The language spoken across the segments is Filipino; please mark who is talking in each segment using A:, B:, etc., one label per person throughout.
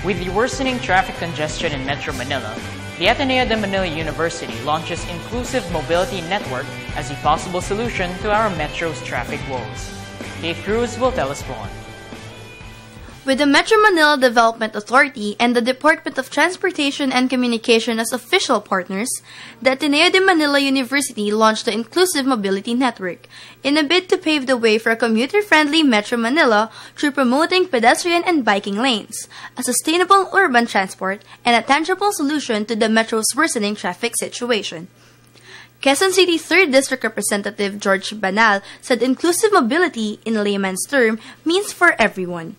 A: With the worsening traffic congestion in Metro Manila, the Ateneo de Manila University launches Inclusive Mobility Network as a possible solution to our metro's traffic woes. Dave Cruz will tell us more.
B: With the Metro Manila Development Authority and the Department of Transportation and Communication as official partners, the Ateneo de Manila University launched the Inclusive Mobility Network in a bid to pave the way for a commuter-friendly Metro Manila through promoting pedestrian and biking lanes, a sustainable urban transport, and a tangible solution to the metro's worsening traffic situation. Quezon City 3rd District Representative George Banal said inclusive mobility, in layman's term, means for everyone.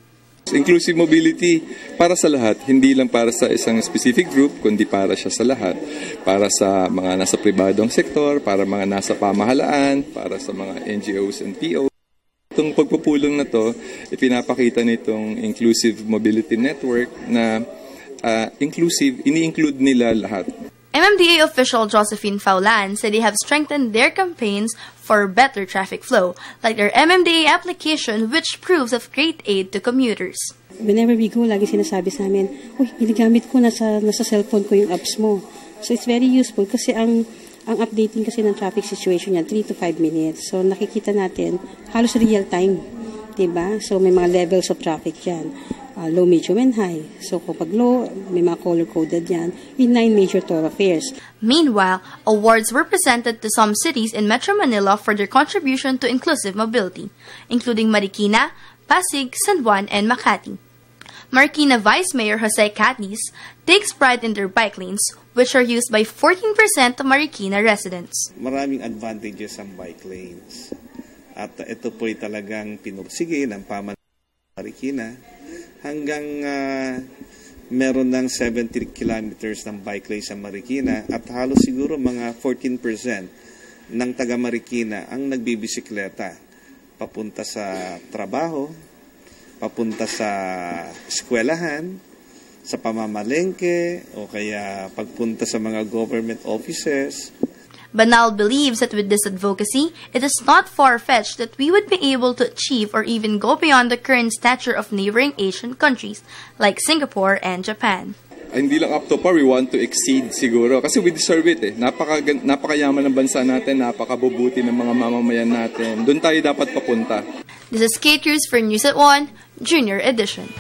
C: Inclusive mobility para sa lahat, hindi lang para sa isang specific group, kundi para siya sa lahat. Para sa mga nasa pribadong sektor, para mga nasa pamahalaan, para sa mga NGOs and POs. Itong pagpupulong na to, ipinapakita nitong Inclusive Mobility Network na inclusive, ini-include nila lahat.
B: MMDA official Josephine Faulan said they have strengthened their campaigns for better traffic flow, like their MMDA application, which proves of great aid to commuters.
D: Whenever we go, lagi sinasabi sa amin, uy, ginagamit ko, nasa cellphone ko yung apps mo. So it's very useful kasi ang updating kasi ng traffic situation yan, 3 to 5 minutes. So nakikita natin, halos real time. Diba? So may mga levels of traffic yan. Low, medium, and high. So kapag low, may mga color-coded yan in 9 major thoroughfares.
B: Meanwhile, awards were presented to some cities in Metro Manila for their contribution to inclusive mobility, including Marikina, Pasig, San Juan, and Makati. Marikina Vice Mayor Jose Catis takes pride in their bike lanes, which are used by 14% of Marikina residents.
E: Maraming advantages ang bike lanes. At ito po'y talagang pinursige ng pamahalaan ng Marikina hanggang meron ng 70 kilometers ng bike lane sa Marikina at halos siguro mga 14% ng taga Marikina ang nagbibisikleta papunta sa trabaho, papunta sa eskwelahan, sa pamamalengke o kaya pagpunta sa mga government offices.
B: Banal believes that with this advocacy, it is not far-fetched that we would be able to achieve or even go beyond the current stature of neighboring Asian countries like Singapore and Japan.
C: Hindi lang up to par, we want to exceed siguro. Kasi we deserve it eh. Napakayaman ng bansa natin, napakabubuti ng mga mamamayan natin. Doon tayo dapat papunta.
B: This is Kate Cruz for News at 1, Junior Edition.